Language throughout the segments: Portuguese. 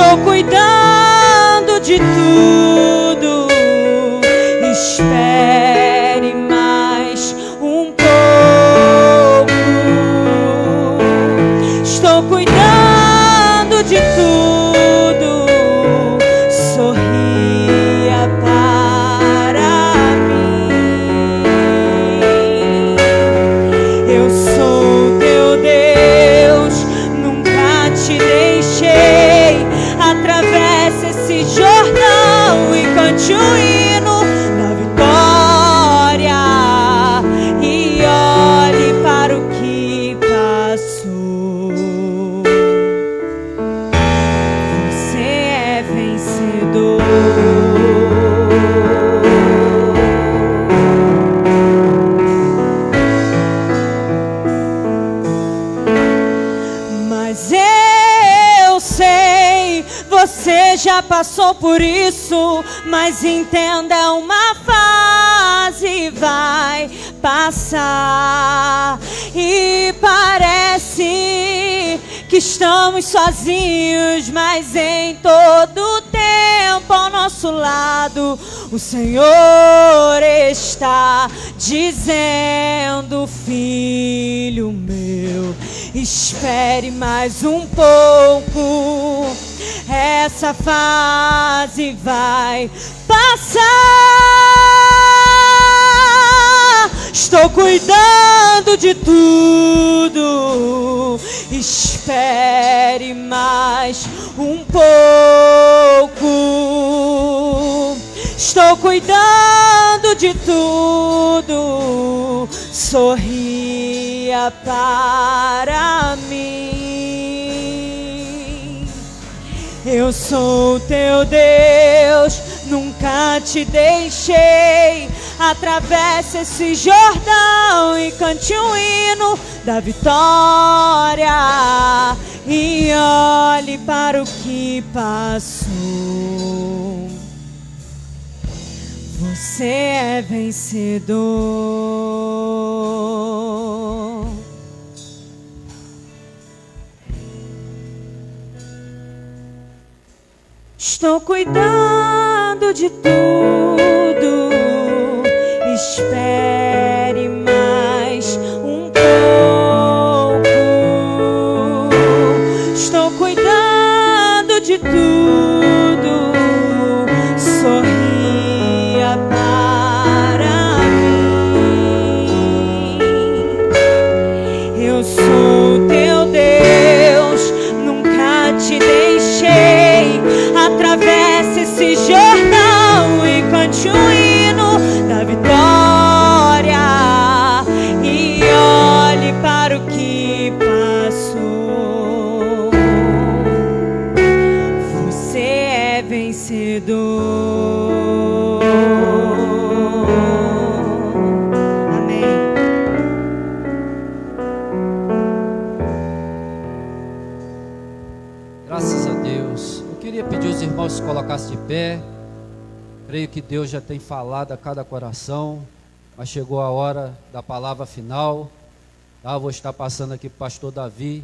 Estou cuidando de tudo. Espere mais um pouco. Estou cuidando de tudo. Sorria para mim. Eu sou teu Deus, nunca te deixei. Atravesse esse Jordão e cante um hino da vitória e olhe para o que passou. Você é vencedor. Mas eu sei, você já passou por isso, mas entenda, é uma fase, vai passar. E parece que estamos sozinhos, mas em todo tempo ao nosso lado o Senhor está dizendo: filho meu, espere mais um pouco. Essa fase vai passar. Estou cuidando de tudo. Espere mais um pouco. Estou cuidando de tudo. Sorria para mim. Eu sou teu Deus, nunca te deixei. Atravesse esse Jordão e cante um hino da vitória e olhe para o que passou. Você é vencedor. Estou cuidando de tudo. Espere mais um pouco. Estou cuidando de tudo. Sorria para mim. Eu sou teu Deus, nunca te deixei. Atravesse esse Jordão e cante um hino da vitória e olhe para o que passou. Você é vencedor. Amém. Graças a Deus. Eu queria pedir aos irmãos se colocassem de pé. Creio que Deus já tem falado a cada coração, mas chegou a hora da palavra final. Tá? Vou estar passando aqui para o pastor Davi.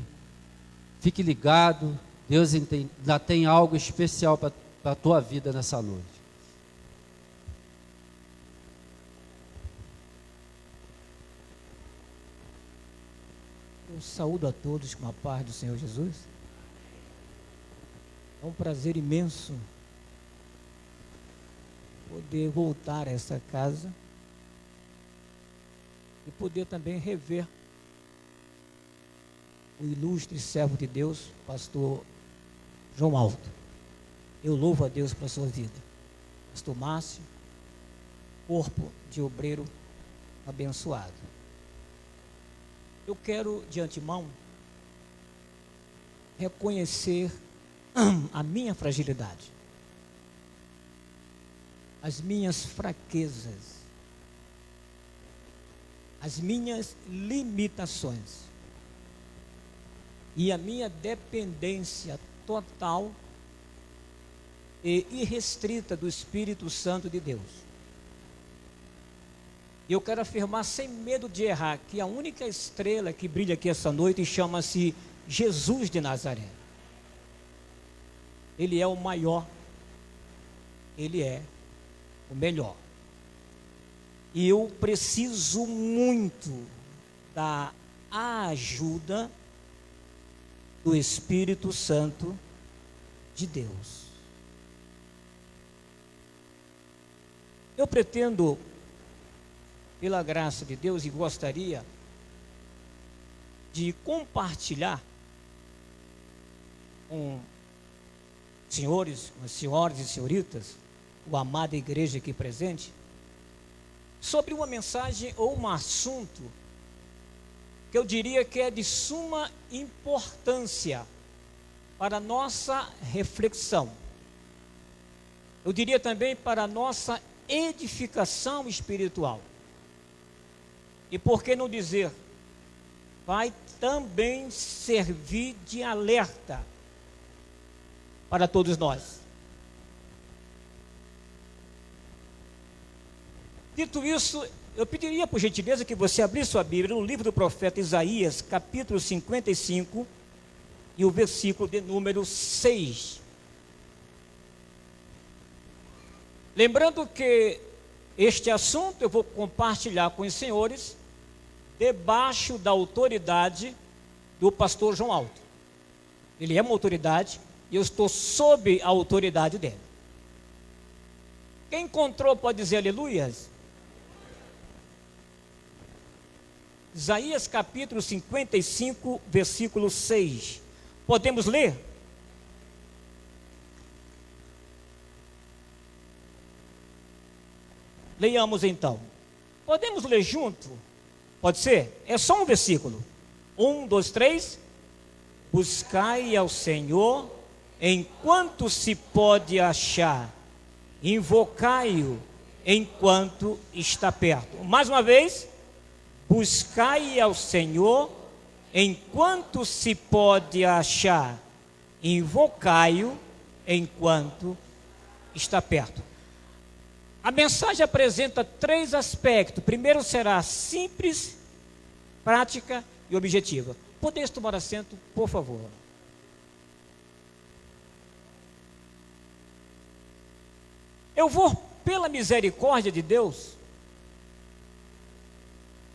Fique ligado, Deus ainda tem algo especial para a tua vida nessa noite. Eu saúdo a todos com a paz do Senhor Jesus. É um prazer imenso poder voltar a essa casa e poder também rever o ilustre servo de Deus, pastor João Alto. Eu louvo a Deus pela sua vida. Pastor Márcio, corpo de obreiro abençoado. Eu quero, de antemão, reconhecer a minha fragilidade, as minhas fraquezas, as minhas limitações e a minha dependência total e irrestrita do Espírito Santo de Deus. E eu quero afirmar sem medo de errar que a única estrela que brilha aqui essa noite chama-se Jesus de Nazaré. Ele é o maior, Ele é o melhor. E eu preciso muito da ajuda do Espírito Santo de Deus. Eu pretendo, pela graça de Deus, e gostaria de compartilhar com senhores, senhoras e senhoritas, a amada igreja aqui presente, sobre uma mensagem ou um assunto que eu diria que é de suma importância para a nossa reflexão. Eu diria também para a nossa edificação espiritual. E por que não dizer, vai também servir de alerta para todos nós. Dito isso, eu pediria por gentileza que você abrisse sua Bíblia no livro do profeta Isaías, capítulo 55, e o versículo de número 6. Lembrando que este assunto eu vou compartilhar com os senhores debaixo da autoridade do pastor João Alto. Ele é uma autoridade e eu estou sob a autoridade dele. Quem encontrou pode dizer aleluias. Isaías capítulo 55, versículo 6. Podemos ler? Leiamos então. Podemos ler junto? Pode ser? É só um versículo. 1, 2, 3. Buscai ao Senhor enquanto se pode achar. Invocai-o enquanto está perto. Mais uma vez. Buscai ao Senhor enquanto se pode achar. Invocai-o enquanto está perto. A mensagem apresenta 3 aspectos. Primeiro será simples, prática e objetiva. Podeis tomar assento, por favor. Eu vou, pela misericórdia de Deus,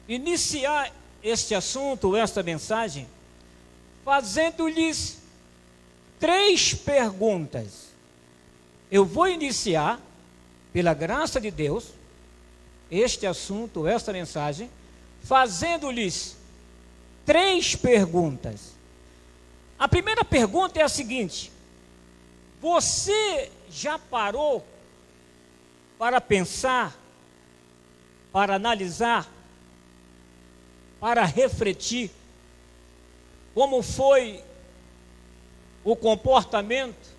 iniciar este assunto, esta mensagem, fazendo-lhes 3 perguntas. Eu vou iniciar, pela graça de Deus, este assunto, esta mensagem, fazendo-lhes 3 perguntas. A primeira pergunta é a seguinte: você já parou para pensar, para analisar, para refletir como foi o comportamento,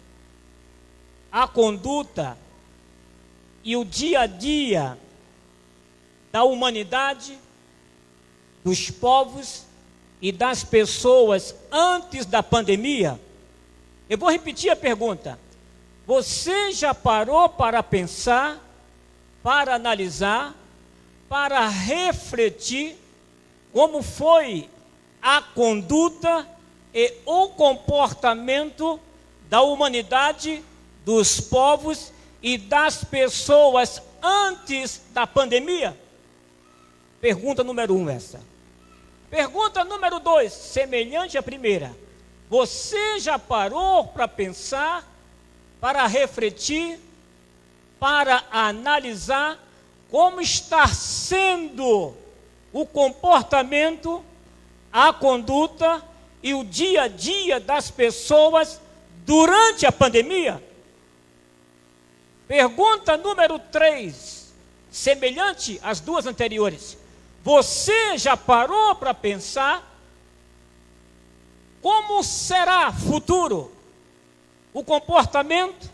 a conduta e o dia a dia da humanidade, dos povos e das pessoas antes da pandemia? Eu vou repetir a pergunta. Você já parou para pensar, para analisar, para refletir como foi a conduta e o comportamento da humanidade, dos povos e das pessoas antes da pandemia? Pergunta número 1 essa. Pergunta número 2, semelhante à primeira. Você já parou para pensar, para refletir, para analisar como está sendo o comportamento, a conduta e o dia a dia das pessoas durante a pandemia? Pergunta número 3, semelhante às 2 anteriores. Você já parou para pensar como será futuro o comportamento,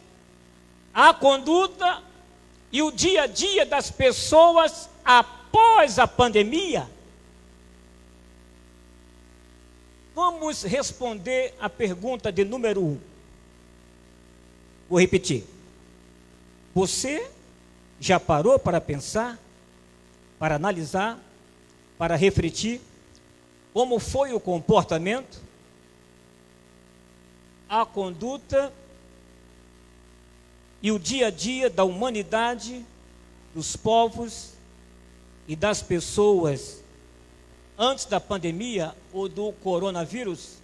a conduta e o dia a dia das pessoas após a pandemia? Vamos responder a pergunta de número 1. Vou repetir. Você já parou para pensar, para analisar, para refletir como foi o comportamento, a conduta e o dia a dia da humanidade, dos povos e das pessoas antes da pandemia ou do coronavírus,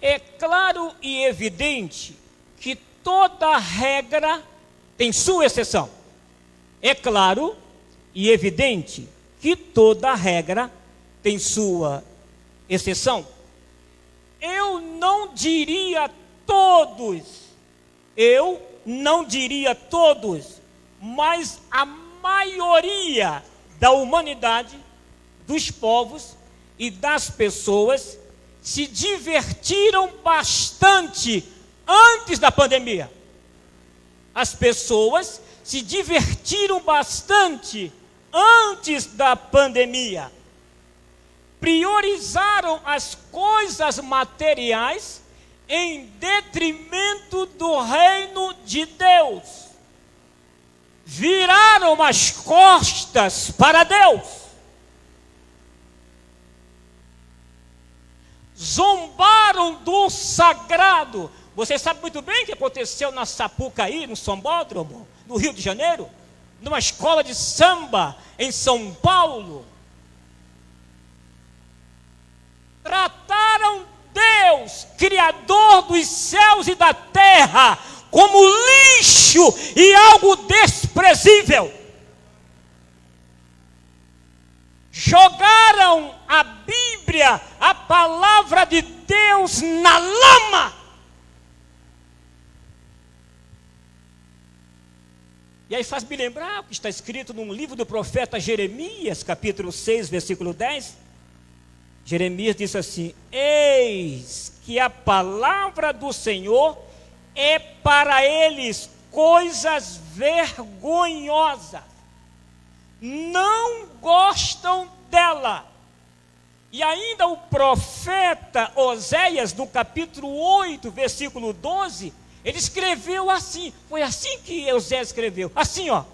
é claro e evidente que toda regra tem sua exceção. É claro e evidente que toda regra tem sua exceção. Eu não diria todos, mas a maioria da humanidade, dos povos e das pessoas se divertiram bastante antes da pandemia. As pessoas se divertiram bastante antes da pandemia. Priorizaram as coisas materiais em detrimento do reino de Deus. Viraram as costas para Deus. Zombaram do sagrado. Você sabe muito bem o que aconteceu na Sapucaí, no Sambódromo, no Rio de Janeiro, numa escola de samba em São Paulo. Trataram Deus, Criador dos céus e da terra, como lixo e algo desprezível. Jogaram a Bíblia, a palavra de Deus, na lama. E aí faz me lembrar o que está escrito num livro do profeta Jeremias, capítulo 6, versículo 10. Jeremias disse assim: eis que a palavra do Senhor é para eles coisas vergonhosas, não gostam dela. E ainda o profeta Oséias, no capítulo 8, versículo 12, ele escreveu assim, foi assim que Oséias escreveu, assim ó: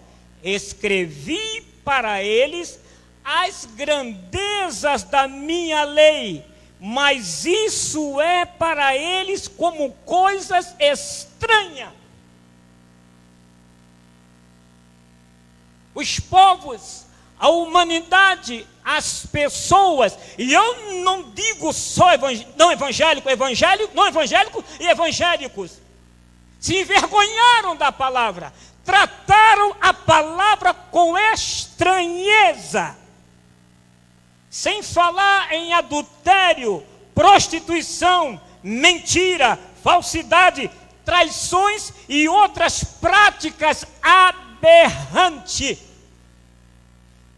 escrevi para eles as grandezas da minha lei, mas isso é para eles como coisas estranhas. Os povos, a humanidade, as pessoas, e eu não digo só não evangélico e evangélicos, se envergonharam da palavra, trataram a palavra com estranheza, sem falar em adultério, prostituição, mentira, falsidade, traições e outras práticas aberrantes.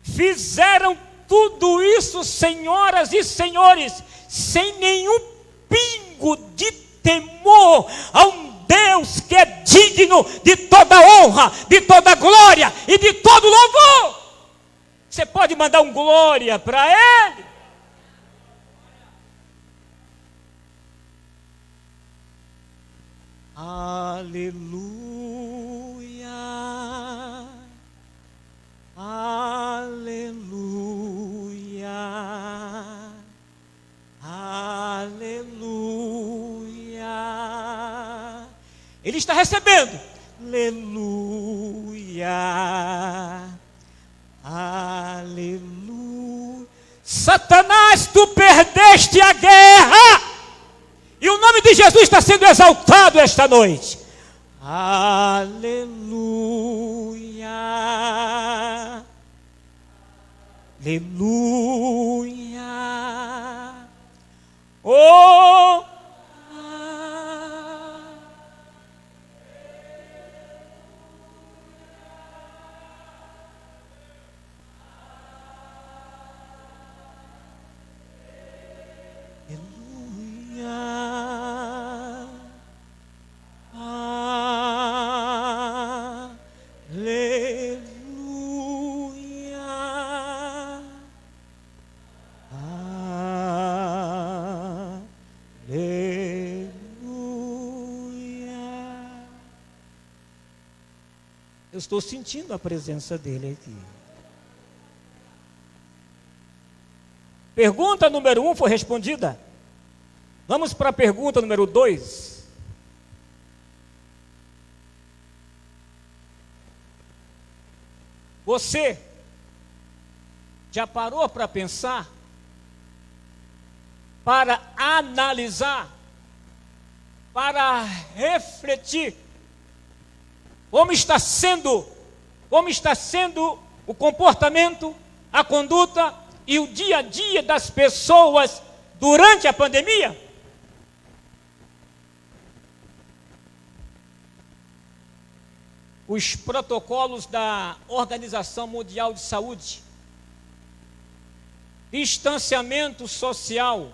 Fizeram tudo isso, senhoras e senhores, sem nenhum pingo de temor a um Deus que é digno de toda honra, de toda glória e de todo louvor. Você pode mandar um glória para Ele? Aleluia, aleluia, aleluia. Ele está recebendo. Aleluia, aleluia. Satanás, tu perdeste a guerra, e o nome de Jesus está sendo exaltado esta noite. Aleluia, aleluia. Oh, eu estou sentindo a presença dele aqui. Pergunta número 1 foi respondida. Vamos para a pergunta número 2. Você já parou para pensar, para analisar, para refletir como está sendo o comportamento, a conduta e o dia a dia das pessoas durante a pandemia? Os protocolos da Organização Mundial de Saúde, distanciamento social,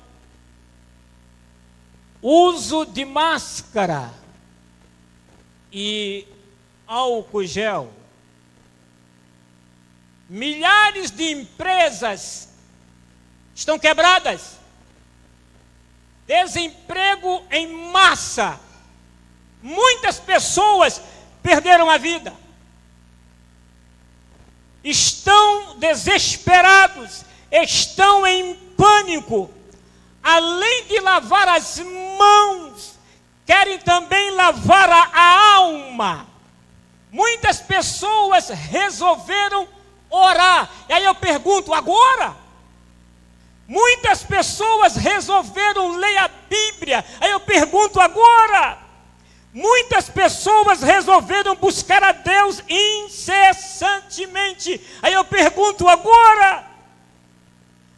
uso de máscara e álcool gel. Milhares de empresas estão quebradas. Desemprego em massa. Muitas pessoas perderam a vida. Estão desesperados, estão em pânico. Além de lavar as mãos, querem também lavar a alma. Muitas pessoas resolveram orar. E aí eu pergunto, agora? Muitas pessoas resolveram ler a Bíblia. Aí eu pergunto, agora? Muitas pessoas resolveram buscar a Deus incessantemente. Aí eu pergunto, agora?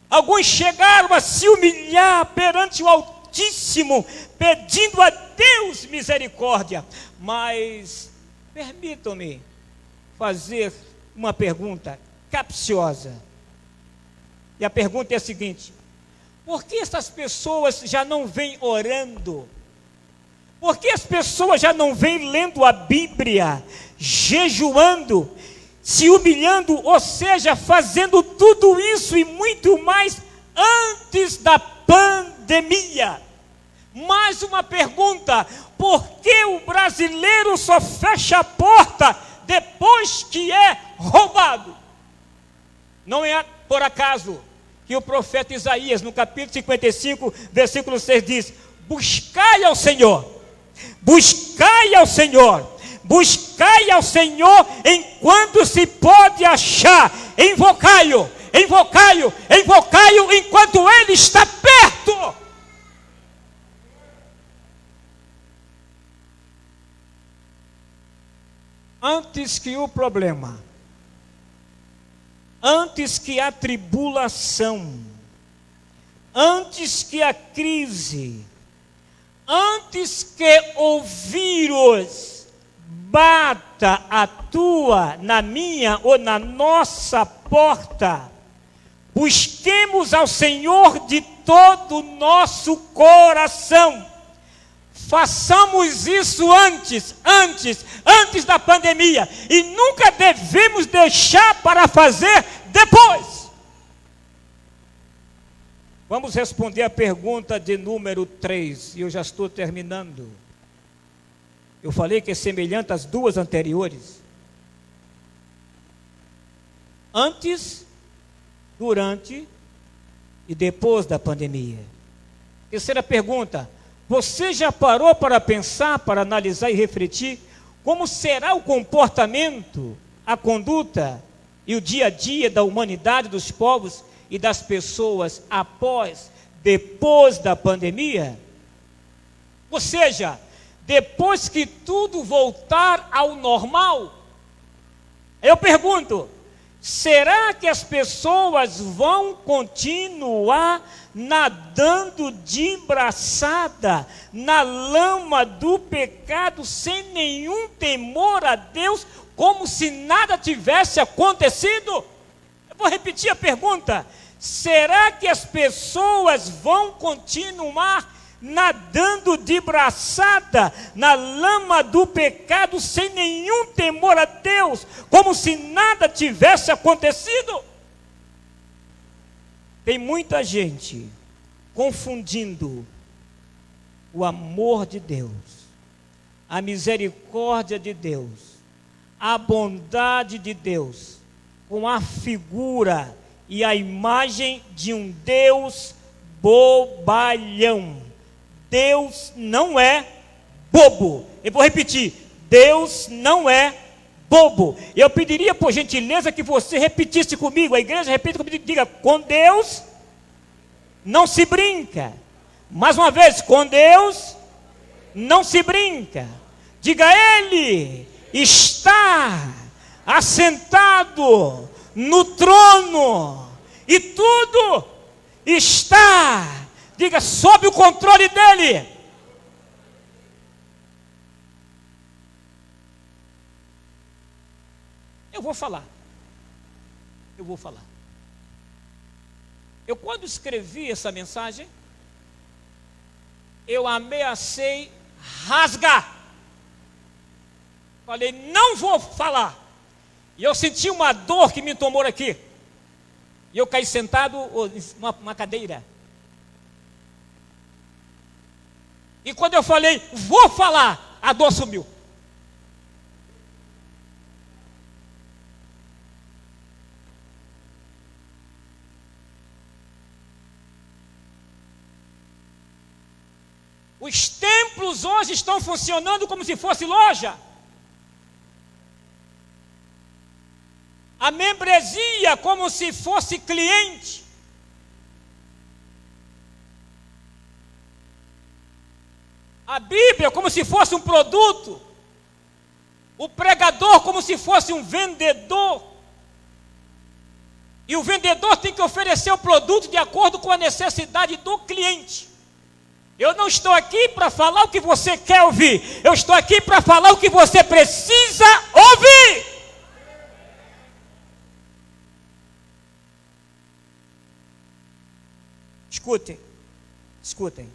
Alguns chegaram a se humilhar perante o Altíssimo, pedindo a Deus misericórdia. Mas permitam-me fazer uma pergunta capciosa. E a pergunta é a seguinte: por que essas pessoas já não vêm orando? Por que as pessoas já não vêm lendo a Bíblia, jejuando, se humilhando, ou seja, fazendo tudo isso e muito mais antes da pandemia? Mais uma pergunta: por que o brasileiro só fecha a porta depois que é roubado? Não é por acaso que o profeta Isaías, no capítulo 55, versículo 6 diz: buscai ao Senhor, buscai ao Senhor, buscai ao Senhor enquanto se pode achar, invocai-o, invocai-o, invocai-o enquanto Ele está perto. Antes que o problema, antes que a tribulação, antes que a crise, antes que o vírus bata a tua, na minha ou na nossa porta, busquemos ao Senhor de todo o nosso coração. Façamos isso antes da pandemia, e nunca devemos deixar para fazer depois. Vamos responder a pergunta de número 3, e eu já estou terminando. Eu falei que é semelhante às duas anteriores. Antes, durante e depois da pandemia. Terceira pergunta: você já parou para pensar, para analisar e refletir como será o comportamento, a conduta e o dia a dia da humanidade, dos povos e das pessoas depois da pandemia? Ou seja, depois que tudo voltar ao normal, eu pergunto: será que as pessoas vão continuar nadando de braçada na lama do pecado, sem nenhum temor a Deus, como se nada tivesse acontecido? Eu vou repetir a pergunta: será que as pessoas vão continuar nadando de braçada na lama do pecado, sem nenhum temor a Deus, como se nada tivesse acontecido? Tem muita gente confundindo o amor de Deus, a misericórdia de Deus, a bondade de Deus, com a figura e a imagem de um Deus bobalhão. Deus não é bobo. Eu vou repetir: Deus não é bobo. Eu pediria, por gentileza, que você repetisse comigo. A igreja repita comigo, diga: com Deus não se brinca. Mais uma vez: com Deus não se brinca. Diga: Ele está assentado no trono e tudo está, diga, sob o controle dele. Eu vou falar. Eu, quando escrevi essa mensagem, eu ameacei rasgar. Falei: não vou falar. E eu senti uma dor que me tomou aqui. E eu caí sentado numa cadeira. E quando eu falei: vou falar, a dor sumiu. Os templos hoje estão funcionando como se fosse loja. A membresia como se fosse cliente. A Bíblia como se fosse um produto. O pregador como se fosse um vendedor. E o vendedor tem que oferecer o produto de acordo com a necessidade do cliente. Eu não estou aqui para falar o que você quer ouvir. Eu estou aqui para falar o que você precisa ouvir. Escutem.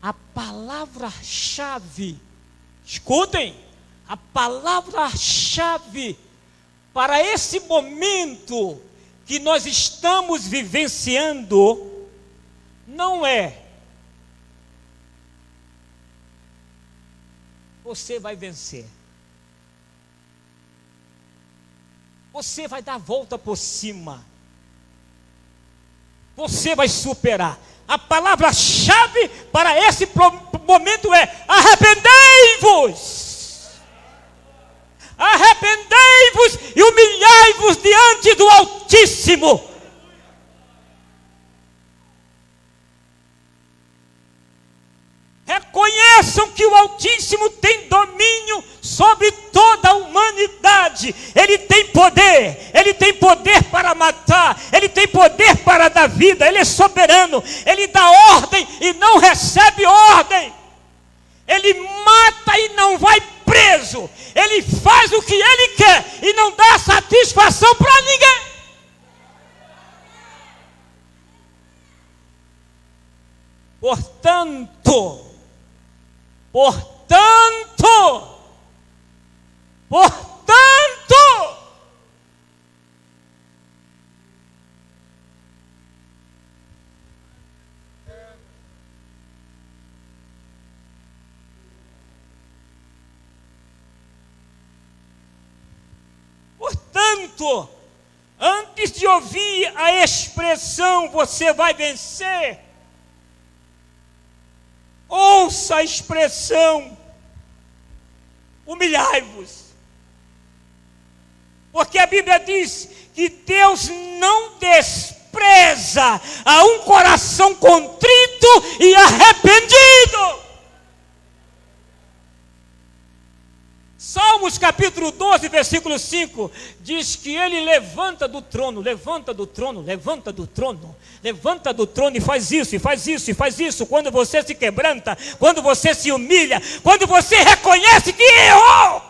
A palavra-chave, escutem, a palavra-chave para esse momento que nós estamos vivenciando não é: você vai vencer, você vai dar a volta por cima, você vai superar. A palavra-chave para esse momento é: arrependei-vos. Arrependei-vos e humilhai-vos diante do Altíssimo. Reconheçam que o Altíssimo tem domínio sobre toda a humanidade. Ele tem poder para matar, Ele tem poder para dar vida, Ele é soberano, Ele dá ordem e não recebe ordem, Ele mata e não vai preso, Ele faz o que Ele quer e não dá satisfação para ninguém. Portanto, antes de ouvir a expressão "você vai vencer", ouça a expressão "humilhai-vos", porque a Bíblia diz que Deus não despreza a um coração contrito e arrependido. Salmos capítulo 12, versículo 5, diz que Ele levanta do trono e faz isso, e faz isso, e faz isso. Quando você se quebranta, quando você se humilha, quando você reconhece que errou.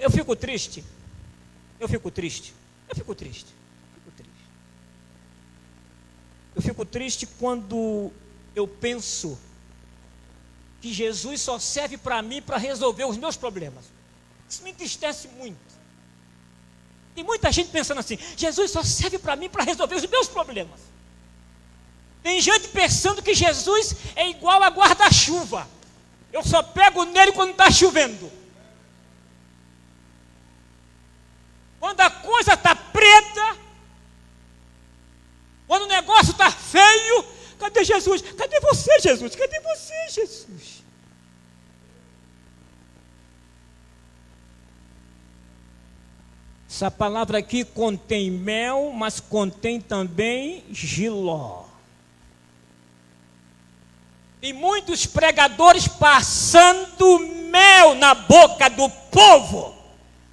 Eu fico triste quando eu penso que Jesus só serve para mim para resolver os meus problemas. Isso me entristece muito. Tem muita gente pensando assim: Jesus só serve para mim para resolver os meus problemas. Tem gente pensando que Jesus é igual a guarda-chuva. Eu só pego nele quando está chovendo. Quando a coisa está preta, quando o negócio está Jesus? Cadê você, Jesus? Cadê você, Jesus? Essa palavra aqui contém mel, mas contém também giló. E muitos pregadores passando mel na boca do povo.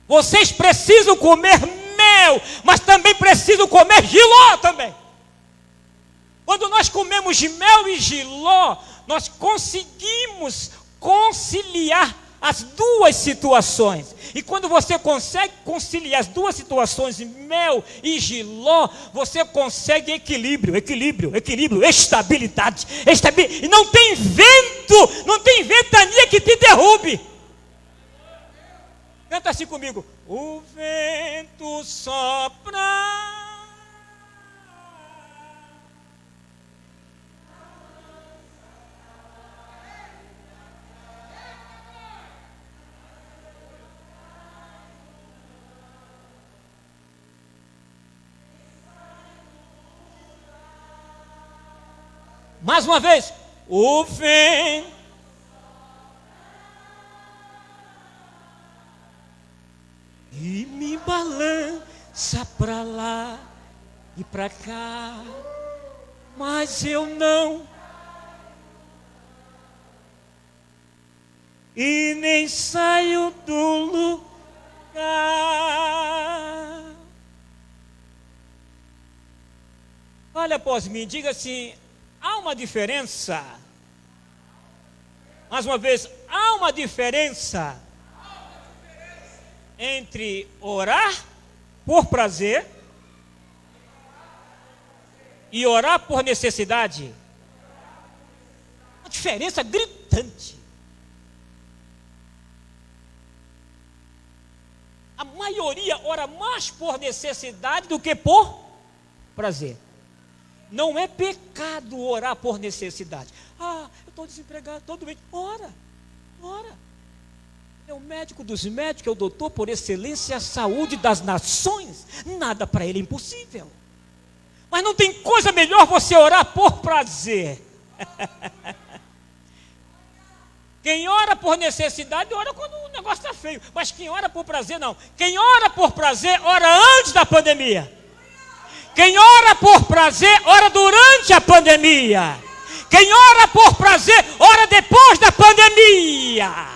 Vocês precisam comer mel, mas também precisam comer giló também. Quando nós comemos mel e giló, nós conseguimos conciliar as duas situações. E quando você consegue conciliar as duas situações, mel e giló, você consegue equilíbrio, estabilidade. E não tem vento, não tem ventania que te derrube. Canta assim comigo. O vento sopra. Mais uma vez, o vento e me balança pra lá e pra cá, mas eu não e nem saio do lugar. Olha após mim, diga assim: há uma diferença. Mais uma vez, há uma diferença entre orar por prazer e orar por necessidade. Uma diferença gritante. A maioria ora mais por necessidade do que por prazer. Não é pecado orar por necessidade. Eu estou desempregado, estou doente. Ora. É o médico dos médicos, é o doutor por excelência, a saúde das nações. Nada para ele é impossível. Mas não tem coisa melhor você orar por prazer. Quem ora por necessidade, ora quando o negócio está feio. Mas quem ora por prazer, não. Quem ora por prazer, ora antes da pandemia. Quem ora por prazer, ora durante a pandemia. Quem ora por prazer, ora depois da pandemia.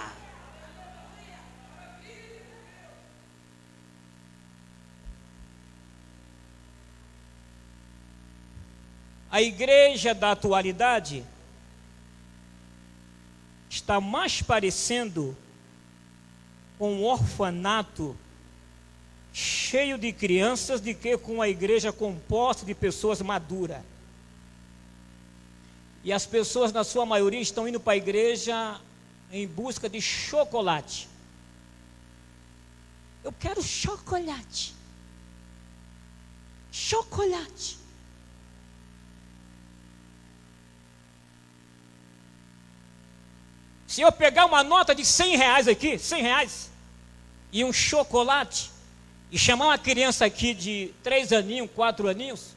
A igreja da atualidade está mais parecendo com um orfanato cheio de crianças do que com uma igreja composta de pessoas maduras. E as pessoas, na sua maioria, estão indo para a igreja em busca de chocolate. Eu quero chocolate. Chocolate. Se eu pegar uma nota de 100 reais aqui, 100 reais, e um chocolate, e chamar uma criança aqui de 3 aninhos, 4 aninhos,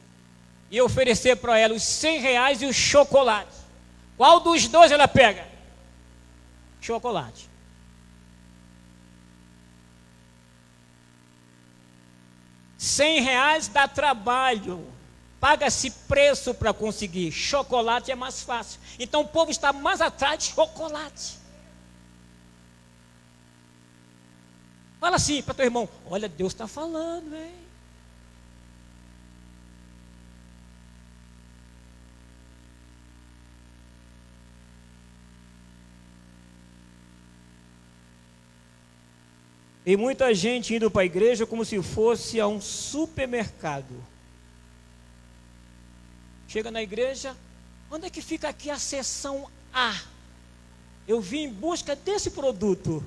e oferecer para ela os 100 reais e o chocolate, qual dos dois ela pega? Chocolate. R$100 dá trabalho, paga-se preço para conseguir. Chocolate é mais fácil. Então o povo está mais atrás de chocolate. Fala assim para teu irmão: olha, Deus está falando, hein? E muita gente indo para a igreja como se fosse a um supermercado. Chega na igreja: onde é que fica aqui a seção A? Eu vim em busca desse produto.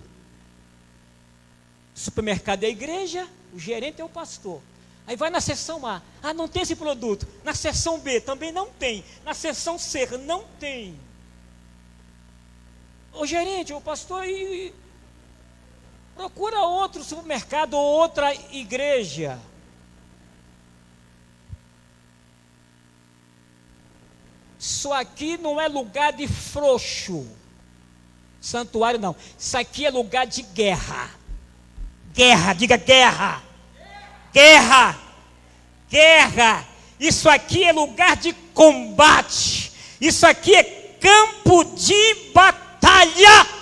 O supermercado é a igreja, o gerente é o pastor. Aí vai na seção A: não tem esse produto. Na seção B também não tem. Na seção C não tem. O gerente, o pastor, procura outro supermercado ou outra igreja. Isso aqui não é lugar de frouxo. Santuário não. Isso aqui é lugar de guerra. Guerra, diga guerra. Guerra. Guerra. Isso aqui é lugar de combate. Isso aqui é campo de batalha.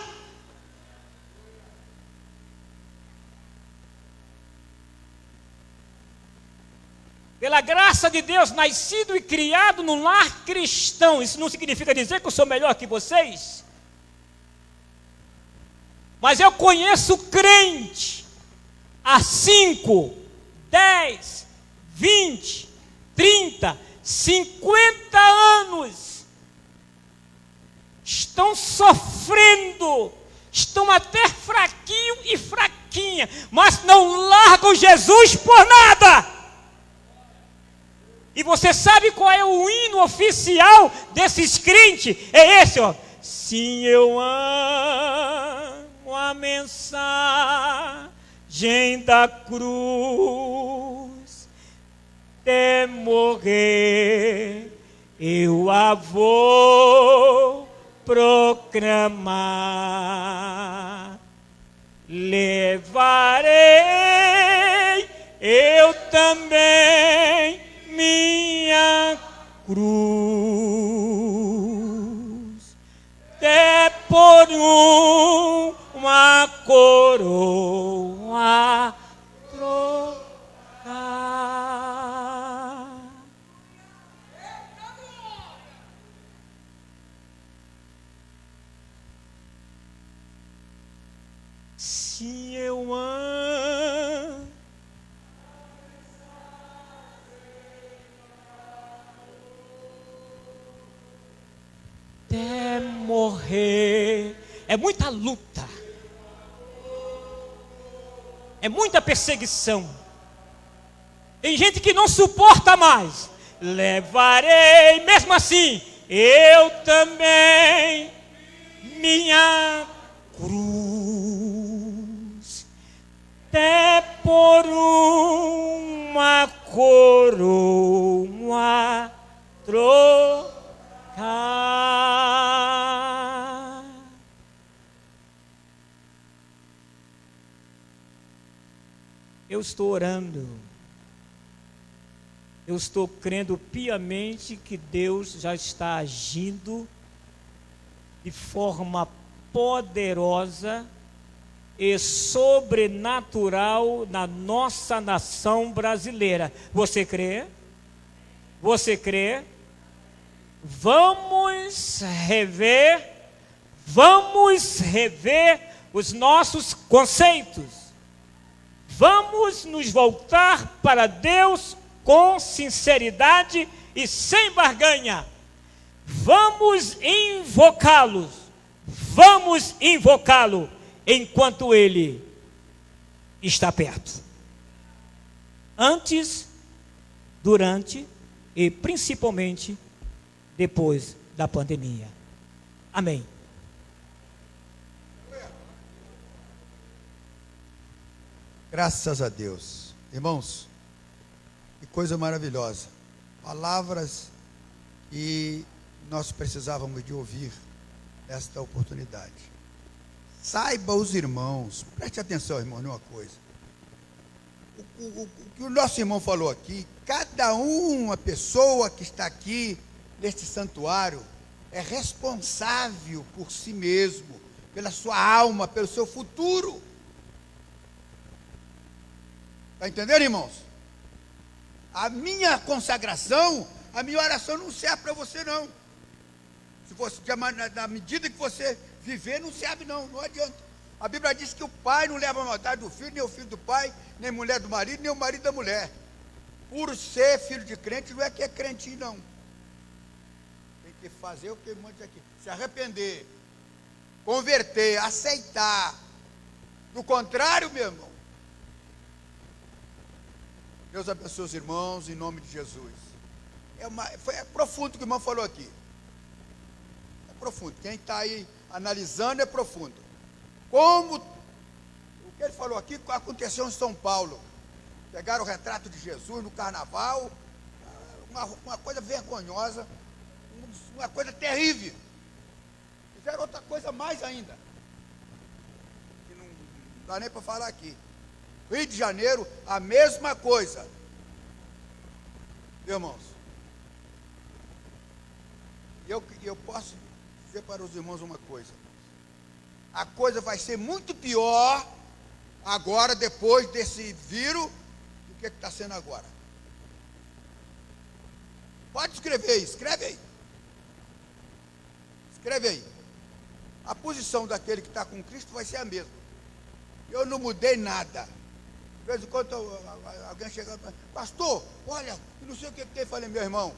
Pela graça de Deus, nascido e criado num lar cristão. Isso não significa dizer que eu sou melhor que vocês. Mas eu conheço crente há 5, 10, 20, 30, 50 anos. Estão sofrendo, estão até fraquinho e fraquinha, mas não largam Jesus por nada. E você sabe qual é o hino oficial desses crentes? É esse, ó. Sim, eu amo a mensagem da cruz, até morrer eu a vou proclamar. Levarei eu também minha cruz, até por uma coroa trocar. Se eu amo até morrer, é muita luta, é muita perseguição. Tem gente que não suporta mais. Levarei, mesmo assim, eu também minha cruz, até por uma coroa trocar. Eu estou orando, eu estou crendo piamente que Deus já está agindo de forma poderosa e sobrenatural na nossa nação brasileira. Você crê? Você crê? Vamos rever os nossos conceitos. Vamos nos voltar para Deus com sinceridade e sem barganha. Vamos invocá-lo enquanto Ele está perto. Antes, durante e principalmente depois da pandemia. Amém. Graças a Deus. Irmãos, que coisa maravilhosa. Palavras que nós precisávamos de ouvir nesta oportunidade. Saiba os irmãos, preste atenção, irmão, numa coisa. O que o nosso irmão falou aqui, cada uma pessoa que está aqui neste santuário é responsável por si mesmo, pela sua alma, pelo seu futuro. Está entendendo, irmãos? A minha consagração, a minha oração não serve para você, não. Se você, na medida que você viver, não serve, não adianta. A Bíblia diz que o pai não leva a maldade do filho, nem o filho do pai, nem a mulher do marido, nem o marido da mulher. Por ser filho de crente, não é que é crentinho, não. Tem que fazer o que o irmão diz aqui: se arrepender, converter, aceitar. Do contrário, meu irmão, Deus abençoe os irmãos, em nome de Jesus. É profundo o que o irmão falou aqui. É profundo. Quem está aí analisando é profundo. Como o que ele falou aqui aconteceu em São Paulo. Pegaram o retrato de Jesus no carnaval, uma coisa vergonhosa. Um uma coisa terrível. Fizeram outra coisa mais ainda, que não dá nem para falar aqui. Rio de Janeiro, a mesma coisa. Meus irmãos, eu posso dizer para os irmãos uma coisa. A coisa vai ser muito pior agora, depois desse vírus, do que está sendo agora. Pode escrever aí, escreve aí. Escreve aí. A posição daquele que está com Cristo vai ser a mesma. Eu não mudei nada. De vez em quando alguém chega e fala, pastor, olha, não sei o que tem. Eu falei, meu irmão,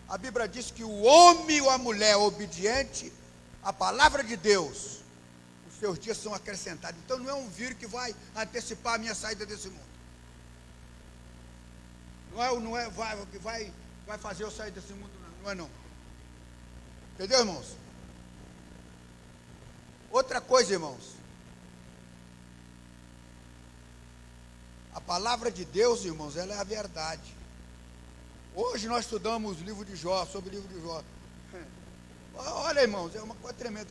a Bíblia diz que o homem ou a mulher obediente à palavra de Deus, os seus dias são acrescentados. Então não é um vírus que vai antecipar a minha saída desse mundo. Não é vai fazer eu sair desse mundo, não é não. Entendeu, irmãos? Outra coisa, irmãos. A palavra de Deus, irmãos, ela é a verdade. Hoje nós estudamos o livro de Jó, sobre o livro de Jó. Olha, irmãos, é uma coisa tremenda.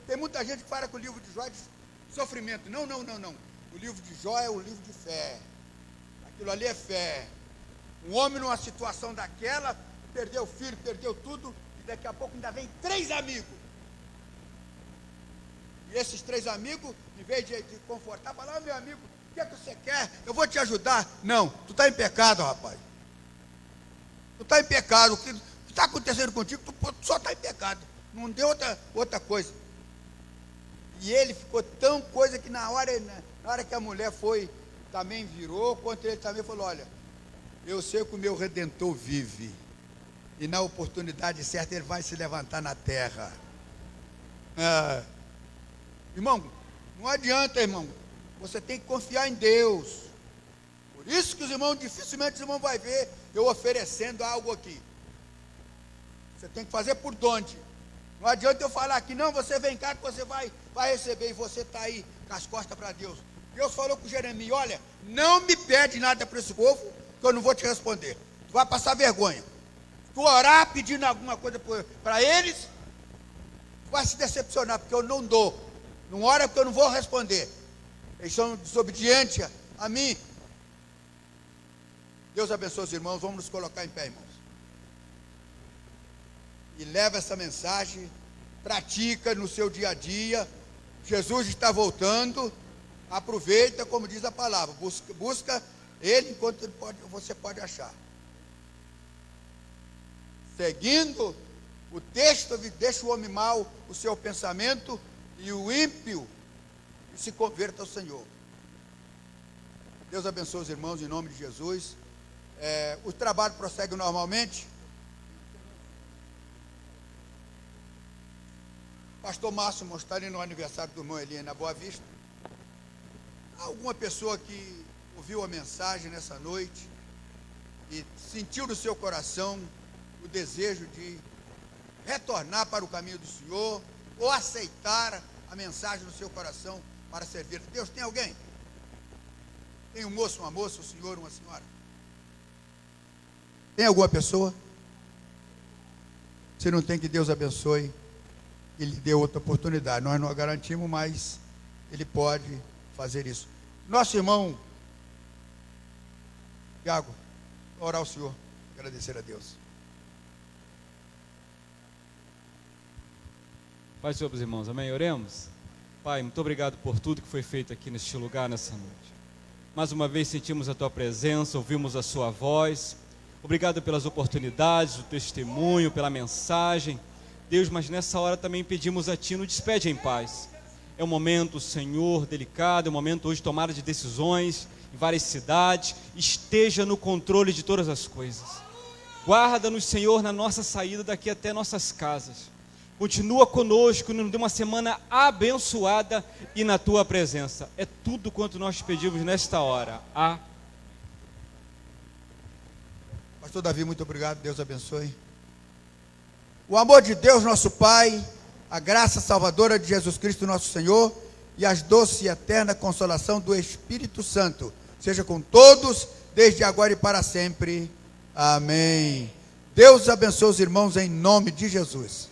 Tem muita gente que fala que o livro de Jó é de sofrimento. Não. O livro de Jó é um livro de fé. Aquilo ali é fé. Um homem numa situação daquela, perdeu o filho, perdeu tudo, e daqui a pouco ainda vem 3 amigos. E esses 3 amigos, em vez de confortar, falam, meu amigo, o que é que você quer? Eu vou te ajudar. Não, tu está em pecado, rapaz. Tu está em pecado. O que está acontecendo contigo, tu só está em pecado. Não deu outra coisa. E ele ficou tão coisa que na hora que a mulher foi, também virou, contra ele também falou, olha, eu sei que o meu Redentor vive. E na oportunidade certa ele vai se levantar na terra. Irmão, não adianta, irmão. Você tem que confiar em Deus. Por isso que dificilmente os irmãos vão ver eu oferecendo algo aqui. Você tem que fazer por onde. Não adianta eu falar aqui, não, você vem cá que você vai receber, e você está aí com as costas para Deus. Deus falou com Jeremias, olha, não me pede nada para esse povo, que eu não vou te responder. Tu vai passar vergonha. Tu orar pedindo alguma coisa para eles, tu vai se decepcionar, porque eu não dou. Não ora porque eu não vou responder. Eles são desobedientes a mim. Deus abençoe os irmãos. Vamos nos colocar em pé, irmãos. E leva essa mensagem, pratica no seu dia a dia. Jesus está voltando. Aproveita, como diz a palavra. Busca Ele enquanto você pode achar. Seguindo o texto, deixa o homem mau o seu pensamento, e o ímpio se converta ao Senhor. Deus abençoe os irmãos em nome de Jesus. O trabalho prossegue normalmente. Pastor Márcio está ali no aniversário do irmão Eli na Boa Vista. Há alguma pessoa que ouviu a mensagem nessa noite e sentiu no seu coração o desejo de retornar para o caminho do Senhor, ou aceitar a mensagem no seu coração para servir a Deus? Tem alguém? Tem um moço, uma moça, um senhor, uma senhora? Tem alguma pessoa? Se não tem, que Deus abençoe e lhe dê outra oportunidade. Nós não a garantimos, mas Ele pode fazer isso. Nosso irmão Tiago, orar ao Senhor, agradecer a Deus. Pai, Senhor, os irmãos, amém? Oremos. Pai, muito obrigado por tudo que foi feito aqui neste lugar, nessa noite. Mais uma vez sentimos a Tua presença, ouvimos a Sua voz. Obrigado pelas oportunidades, o testemunho, pela mensagem. Deus, mas nessa hora também pedimos a Ti, nos despede em paz. É um momento, Senhor, delicado, é um momento hoje de tomada de decisões em várias cidades. Esteja no controle de todas as coisas. Guarda-nos, Senhor, na nossa saída daqui até nossas casas. Continua conosco, nos dê uma semana abençoada e na Tua presença. É tudo quanto nós pedimos nesta hora. Pastor Davi, muito obrigado, Deus abençoe. O amor de Deus, nosso Pai, a graça salvadora de Jesus Cristo, nosso Senhor, e as doce e eterna consolação do Espírito Santo, seja com todos, desde agora e para sempre. Amém. Deus abençoe os irmãos em nome de Jesus.